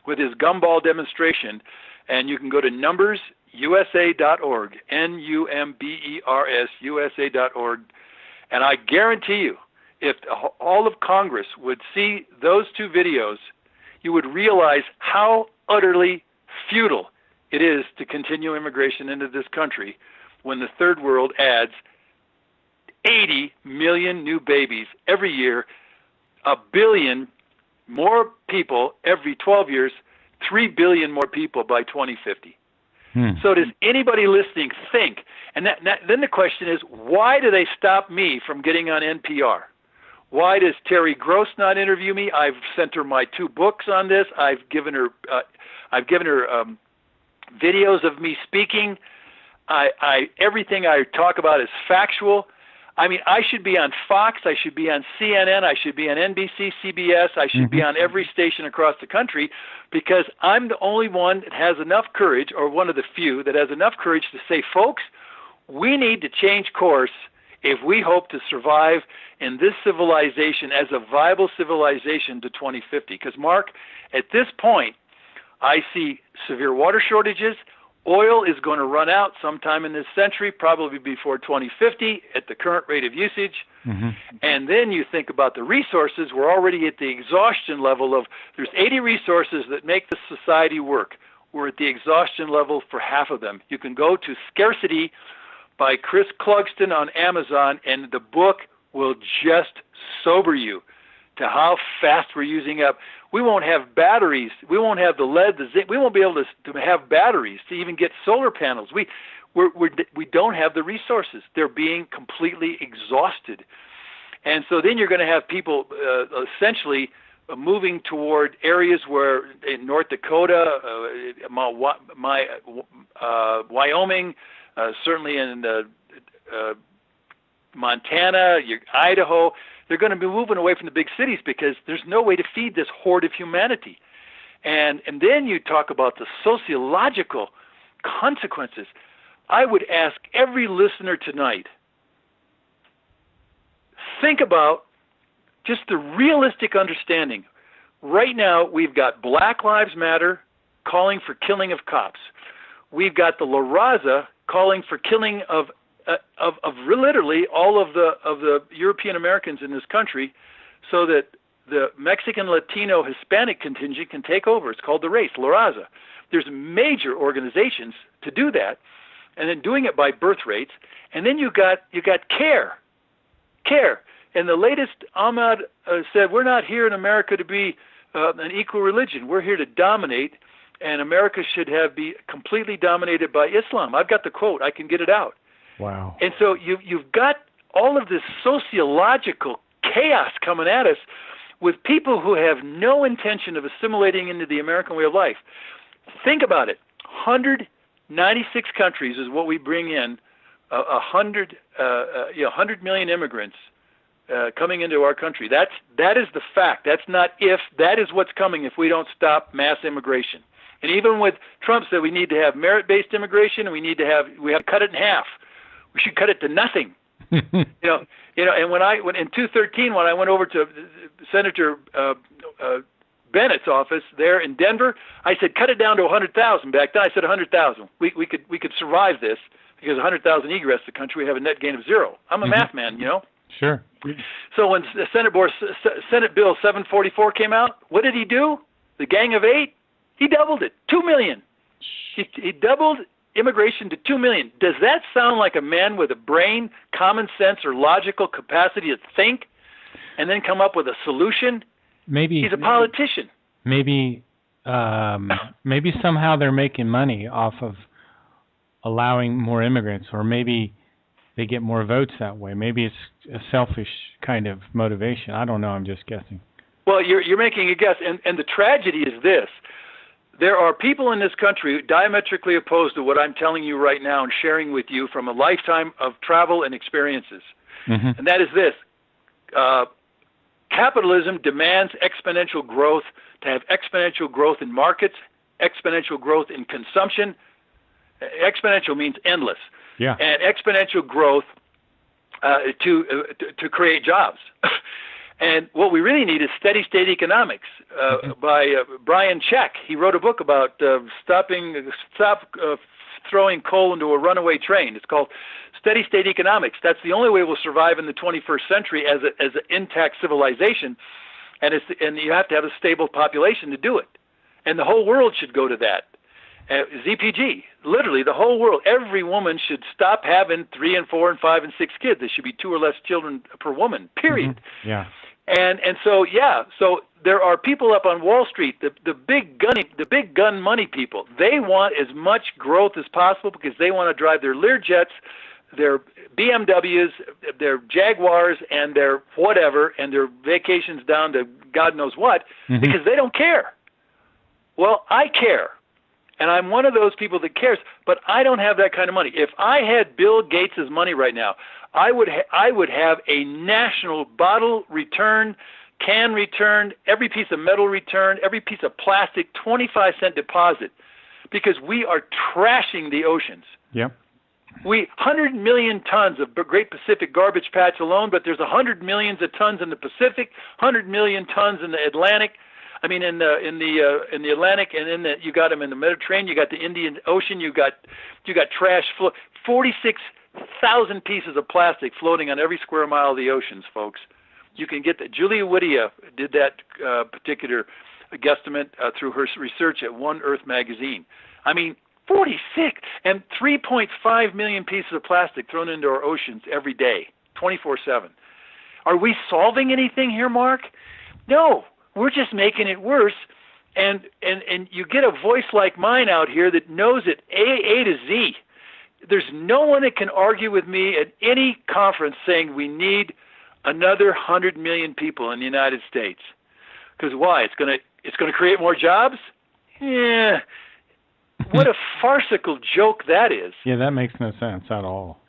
with his gumball demonstration. And you can go to numbersusa.org, NUMBERS, USA.org. And I guarantee you, if all of Congress would see those 2 videos, you would realize how utterly futile it is to continue immigration into this country when the third world adds 80 million new babies every year, 1 billion more people every 12 years, 3 billion more people by 2050. So does anybody listening think, and then the question is, why do they stop me from getting on NPR? Why does Terry Gross not interview me? I've sent her my 2 books on this. I've given her videos of me speaking. Everything I talk about is factual. I mean, I should be on Fox, I should be on CNN, I should be on NBC, CBS, I should be on every station across the country, because I'm the only one that has enough courage, or one of the few that has enough courage to say, folks, we need to change course if we hope to survive in this civilization as a viable civilization to 2050. Because, Mark, at this point, I see severe water shortages. Oil is going to run out sometime in this century, probably before 2050 at the current rate of usage. And then you think about the resources. We're already at the exhaustion level of there's 80 resources that make this society work. we're at the exhaustion level for half of them. You can go to Scarcity by Chris Clugston on Amazon, and the book will just sober you to how fast we're using up. We won't have batteries. We won't have the lead, the zinc. We won't be able to have batteries to even get solar panels. We don't have the resources. They're being completely exhausted. And so then you're going to have people essentially moving toward areas where in North Dakota, Wyoming, certainly in Montana, Idaho, they're going to be moving away from the big cities because there's no way to feed this horde of humanity. And then you talk about the sociological consequences. I would ask every listener tonight, think about just the realistic understanding. Right now, we've got Black Lives Matter calling for killing of cops. We've got the La Raza calling for killing of literally all of the European Americans in this country, so that the Mexican, Latino, Hispanic contingent can take over. It's called the race, La Raza. There's major organizations to do that, and then doing it by birth rates. And then you got care. And the latest Ahmad said, we're not here in America to be an equal religion. We're here to dominate, and America should be completely dominated by Islam. I've got the quote. I can get it out. Wow. And so you've got all of this sociological chaos coming at us with people who have no intention of assimilating into the American way of life. Think about it. 196 countries is what we bring in, 100 million immigrants coming into our country. That is the fact. That's not if. That is what's coming if we don't stop mass immigration. And even with Trump said we need to have merit-based immigration, and we have to cut it in half. We should cut it to nothing. And when in 2013, when I went over to Senator Bennett's office there in Denver, I said cut it down to 100,000. Back then I said 100,000. We could survive this because 100,000 egress the country, we have a net gain of zero. I'm a math man, Sure. So when the Senate Bill 744 came out, what did he do? The Gang of Eight? He doubled it, 2 million. He doubled immigration to 2 million. Does that sound like a man with a brain, common sense, or logical capacity to think and then come up with a solution? Maybe he's a politician. Maybe somehow they're making money off of allowing more immigrants, or maybe they get more votes that way. Maybe it's a selfish kind of motivation. I don't know. I'm just guessing. Well, you're making a guess, and the tragedy is this. There are people in this country diametrically opposed to what I'm telling you right now and sharing with you from a lifetime of travel and experiences. Mm-hmm. And that is this. Capitalism demands exponential growth, to have exponential growth in markets, exponential growth in consumption. Exponential means endless. Yeah. And exponential growth to create jobs. And what we really need is steady state economics by Brian Check. He wrote a book about stop throwing coal into a runaway train. It's called Steady State Economics. That's the only way we'll survive in the 21st century as an intact civilization, and you have to have a stable population to do it. And the whole world should go to that. ZPG, literally the whole world. Every woman should stop having 3 and 4 and 5 and 6 kids. There should be 2 or less children per woman, period. Mm-hmm. Yeah. And so there are people up on Wall Street, the big gun money people. They want as much growth as possible because they want to drive their Learjets, their BMWs, their Jaguars, and their whatever, and their vacations down to God knows what, mm-hmm. because they don't care. Well, I care. And I'm one of those people that cares, but I don't have that kind of money. If I had Bill Gates' money right now, I would have a national bottle return, can return, every piece of metal return, every piece of plastic, 25-cent deposit, because we are trashing the oceans. Yep. 100 million tons of Great Pacific garbage patch alone, but there's 100 millions of tons in the Pacific, 100 million tons in the Atlantic. I mean, in the Atlantic, and you got them in the Mediterranean. You got the Indian Ocean. You got trash. 46,000 pieces of plastic floating on every square mile of the oceans, folks. You can get that. Julia Whittier did that particular guesstimate through her research at One Earth magazine. I mean, 46 and 3.5 million pieces of plastic thrown into our oceans every day, 24/7. Are we solving anything here, Mark? No, we're just making it worse. And you get a voice like mine out here that knows it A to Z. There's no one that can argue with me at any conference saying we need another 100 million people in the United States. Because why? It's going to create more jobs? Yeah. What a farcical joke that is. Yeah, that makes no sense at all.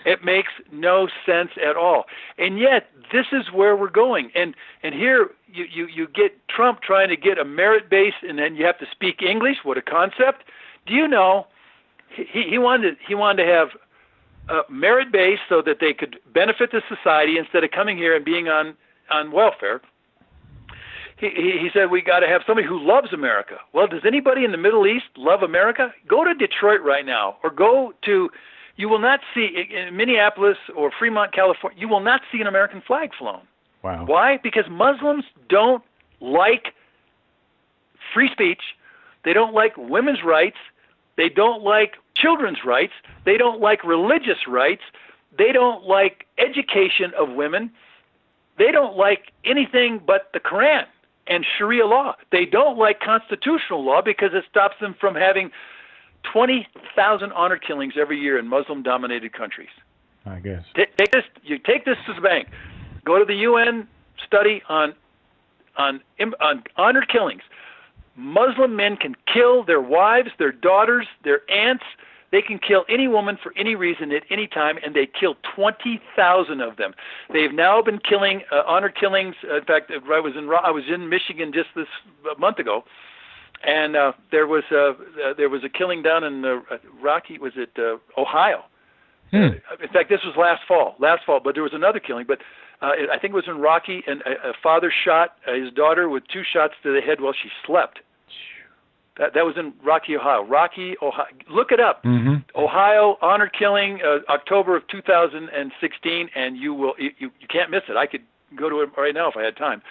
It makes no sense at all. And yet, this is where we're going. And here you get Trump trying to get a merit base, and then you have to speak English. What a concept. Do you know, he wanted to have a merit base so that they could benefit the society instead of coming here and being on welfare. He said we got to have somebody who loves America. Well, does anybody in the Middle East love America? Go to Detroit right now, or go to, you will not see, in Minneapolis or Fremont, California, you will not see an American flag flown. Wow. Why? Because Muslims don't like free speech. They don't like women's rights. They don't like children's rights. They don't like religious rights. They don't like education of women. They don't like anything but the Quran and Sharia law. They don't like constitutional law because it stops them from having 20,000 honor killings every year in Muslim-dominated countries. I guess. Take this. You take this to the bank. Go to the UN study on honor killings. Muslim men can kill their wives, their daughters, their aunts. They can kill any woman for any reason at any time, and they kill 20,000 of them. They've now been killing honor killings. In fact, I was in Michigan just this month ago, and there was a killing down in Ohio. In fact, this was last fall, but there was another killing. But I think it was in Rocky, and a father shot his daughter with 2 shots to the head while she slept. That was in Rocky, Ohio. Look it up. Mm-hmm. Ohio honor killing, October of 2016, and you can't miss it. I could go to it right now if I had time.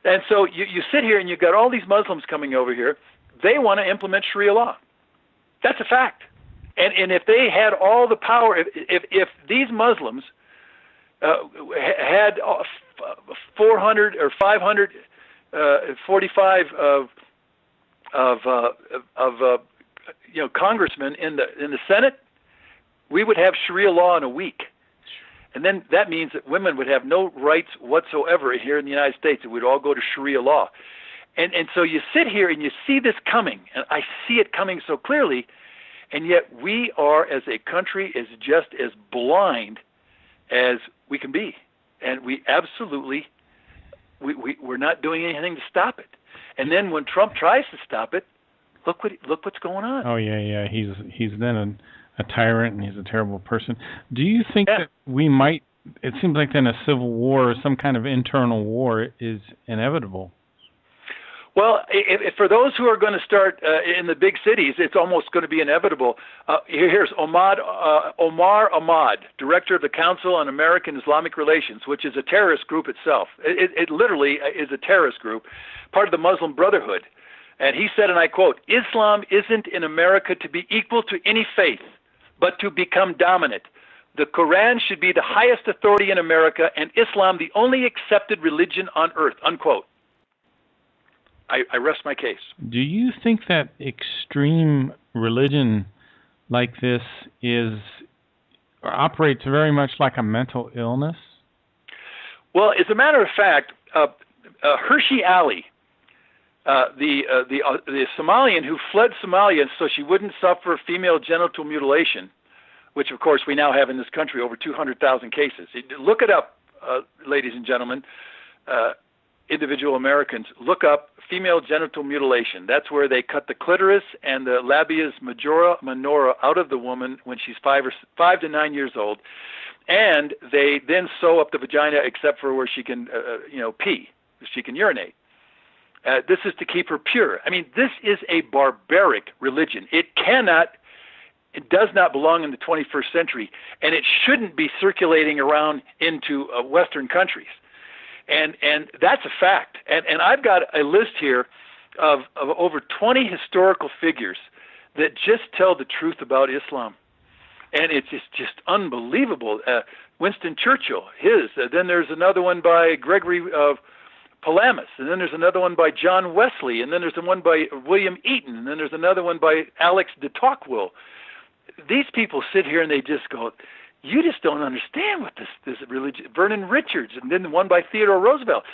And so you sit here and you've got all these Muslims coming over here. They want to implement Sharia law. That's a fact. And if they had all the power, if these Muslims had 400 or 545 of congressmen in the Senate, we would have Sharia law in a week. And then that means that women would have no rights whatsoever here in the United States. It would all go to Sharia law. And so you sit here and you see this coming, and I see it coming so clearly, and yet we are, as a country, is just as blind as we can be. And we absolutely, we're not doing anything to stop it. And then when Trump tries to stop it, look what's going on. Oh yeah. He's then a tyrant, and he's a terrible person. Do you think that we might? It seems like then a civil war or some kind of internal war is inevitable. Well, if for those who are going to start in the big cities, it's almost going to be inevitable. Here's Omar Ahmad, director of the Council on American Islamic Relations, which is a terrorist group itself. It literally is a terrorist group, part of the Muslim Brotherhood. And he said, and I quote, "Islam isn't in America to be equal to any faith, but to become dominant. The Quran should be the highest authority in America, and Islam the only accepted religion on earth," unquote. I rest my case. Do you think that extreme religion like this operates very much like a mental illness? Well, as a matter of fact, Hershey Ali, the Somalian who fled Somalia so she wouldn't suffer female genital mutilation, which of course we now have in this country, over 200,000 cases. Look it up, ladies and gentlemen. Individual Americans, look up female genital mutilation. That's where they cut the clitoris and the labias minora out of the woman when she's 5 to 9 years old, and they then sew up the vagina except for where she can, pee, she can urinate. This is to keep her pure. I mean, this is a barbaric religion. It does not belong in the 21st century, and it shouldn't be circulating around into Western countries. And that's a fact. And I've got a list here of over 20 historical figures that just tell the truth about Islam. And it's just unbelievable. Winston Churchill, his. Then there's another one by Gregory Palamas. And then there's another one by John Wesley. And then there's one by William Eaton. And then there's another one by Alex de Tocqueville. These people sit here and they just go, you just don't understand what this religion. Vernon Richards, and then one by Theodore Roosevelt.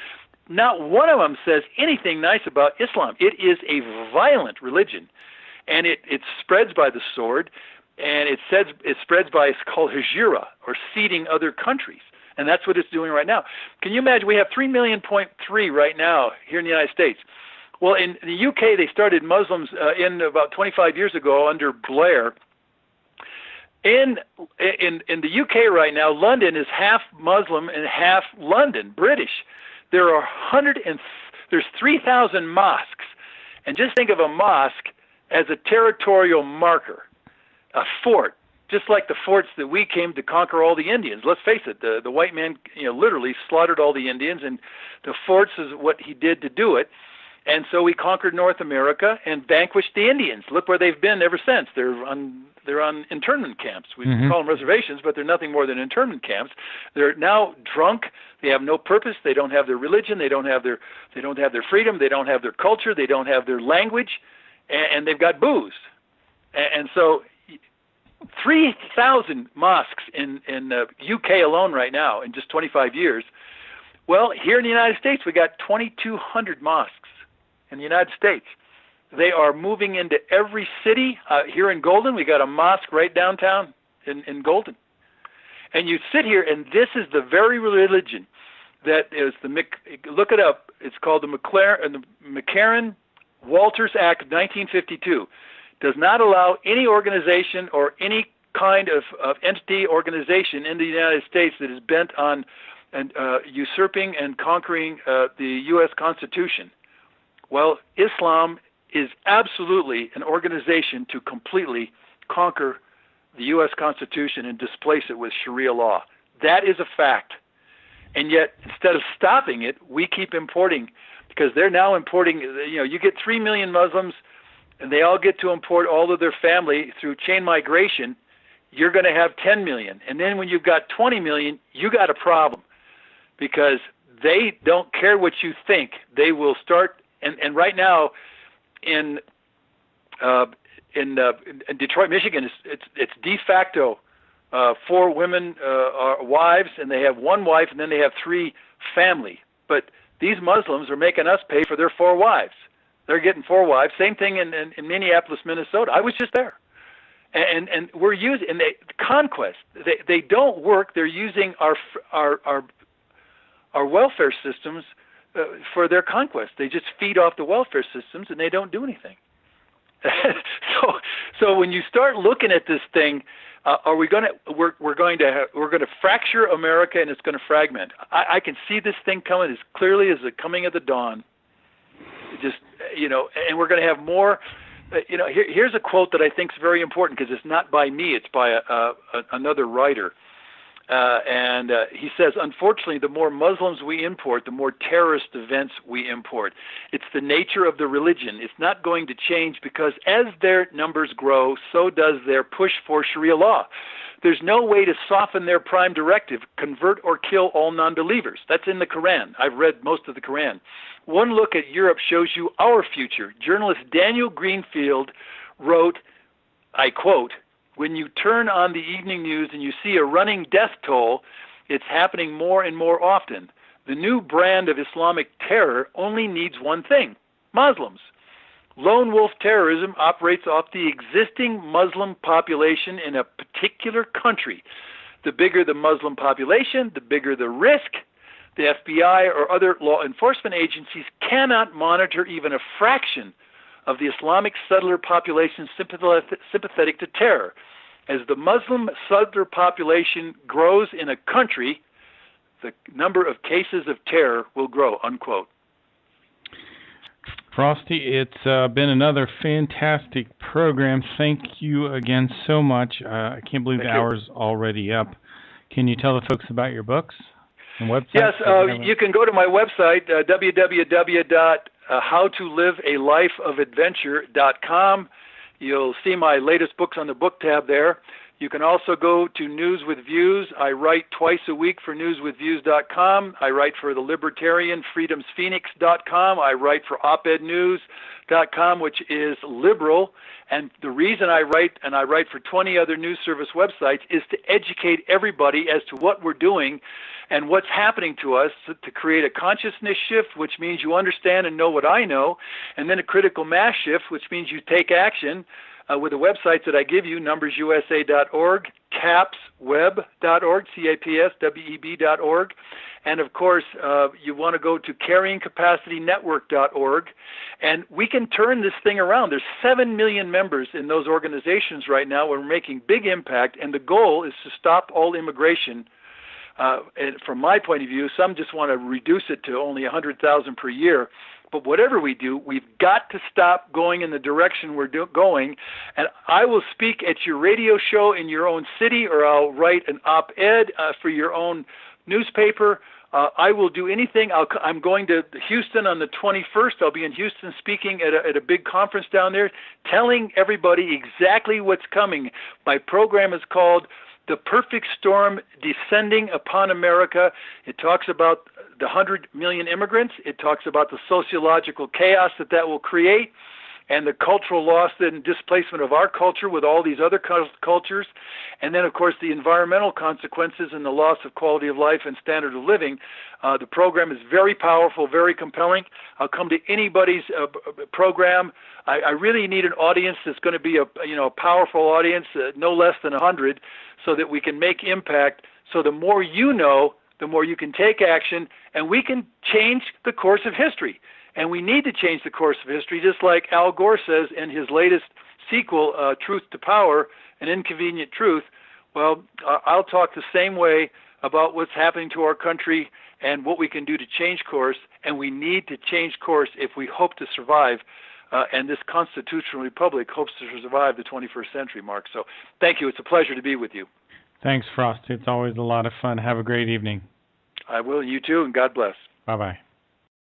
Not one of them says anything nice about Islam. It is a violent religion, and it spreads by the sword, and it spreads by, it's called hijra, or seeding other countries, and that's what it's doing right now. Can you imagine? We have 3.3 million right now here in the United States. Well, in the UK, they started Muslims in about 25 years ago under Blair. In the UK right now, London is half Muslim and half London, British. There's 3,000 mosques, and just think of a mosque as a territorial marker, a fort, just like the forts that we came to conquer all the Indians. Let's face it, the white man, literally slaughtered all the Indians, and the forts is what he did to do it. And so we conquered North America and vanquished the Indians. Look where they've been ever since. They're on internment camps. We call them reservations, but they're nothing more than internment camps. They're now drunk. They have no purpose. They don't have their religion. They don't have their freedom. They don't have their culture. They don't have their language, and they've got booze. And so 3,000 mosques in the UK alone right now in just 25 years. Well, here in the United States, we got 2,200 mosques in the United States. They are moving into every city. Here in Golden, we got a mosque right downtown in Golden. And you sit here, and this is the very religion that is look it up. It's called the McCarran-Walters Act of 1952. Does not allow any organization or any kind of entity organization in the United States that is bent on usurping and conquering the U.S. Constitution. Well, Islam is absolutely an organization to completely conquer the U.S. Constitution and displace it with Sharia law. That is a fact. And yet, instead of stopping it, we keep importing, because they're now importing, you get 3 million Muslims, and they all get to import all of their family through chain migration. You're going to have 10 million. And then when you've got 20 million, you got a problem, because they don't care what you think. They will start. And right now, in Detroit, Michigan, it's de facto 4 women are wives, and they have 1 wife, and then they have 3 family. But these Muslims are making us pay for their 4 wives. They're getting 4 wives. Same thing in Minneapolis, Minnesota. I was just there, and we're using conquest. They don't work. They're using our welfare systems for their conquest. They just feed off the welfare systems, and they don't do anything. So when you start looking at this thing, we're going to fracture America, and it's going to fragment. I can see this thing coming as clearly as the coming of the dawn. And we're going to have more. Here's a quote that I think is very important, because it's not by me; it's by another writer. And he says, unfortunately, the more Muslims we import, the more terrorist events we import. It's the nature of the religion. It's not going to change, because as their numbers grow, so does their push for Sharia law. There's no way to soften their prime directive, convert or kill all non-believers. That's in the Quran. I've read most of the Quran. One look at Europe shows you our future. Journalist Daniel Greenfield wrote, I quote, "When you turn on the evening news and you see a running death toll, it's happening more and more often. The new brand of Islamic terror only needs one thing: Muslims. Lone wolf terrorism operates off the existing Muslim population in a particular country. The bigger the Muslim population, the bigger the risk. The FBI or other law enforcement agencies cannot monitor even a fraction of the Islamic settler population sympathetic to terror. As the Muslim settler population grows in a country, the number of cases of terror will grow," unquote. Frosty, it's been another fantastic program. Thank you again so much. I can't believe the hour's already up. Can you tell the folks about your books and website? Yes, you can go to my website, www. howtolivealifeofadventure.com. You'll see my latest books on the book tab there. You can also go to News with Views. I write twice a week for newswithviews.com. I write for the Libertarian freedomsphoenix.com. I write for opednews.com, which is liberal. And the reason I write, and I write for 20 other news service websites, is to educate everybody as to what we're doing and what's happening to us, to create a consciousness shift, which means you understand and know what I know, and then a critical mass shift, which means you take action. With the websites that I give you, numbersusa.org, capsweb.org, capsweb.org, and of course, you want to go to carryingcapacitynetwork.org, and we can turn this thing around. There's 7 million members in those organizations right now. We're making big impact, and the goal is to stop all immigration. And from my point of view, some just want to reduce it to only 100,000 per year. But whatever we do, we've got to stop going in the direction we're going. And I will speak at your radio show in your own city, or I'll write an op-ed for your own newspaper. I will do anything. I'm going to Houston on the 21st. I'll be in Houston speaking at a big conference down there, telling everybody exactly what's coming. My program is called The Perfect Storm Descending Upon America. It talks about the 100 million immigrants. It talks about the sociological chaos that will create, and the cultural loss and displacement of our culture with all these other cultures, and then, of course, the environmental consequences and the loss of quality of life and standard of living. The program is very powerful, very compelling. I'll come to anybody's program. I really need an audience that's going to be a powerful audience, no less than 100, so that we can make impact. So the more you know, the more you can take action, and we can change the course of history. And we need to change the course of history, just like Al Gore says in his latest sequel, Truth to Power, An Inconvenient Truth. Well, I'll talk the same way about what's happening to our country and what we can do to change course, and we need to change course if we hope to survive, and this constitutional republic hopes to survive the 21st century, Mark. So thank you. It's a pleasure to be with you. Thanks, Frosty. It's always a lot of fun. Have a great evening. I will. You too, and God bless. Bye-bye.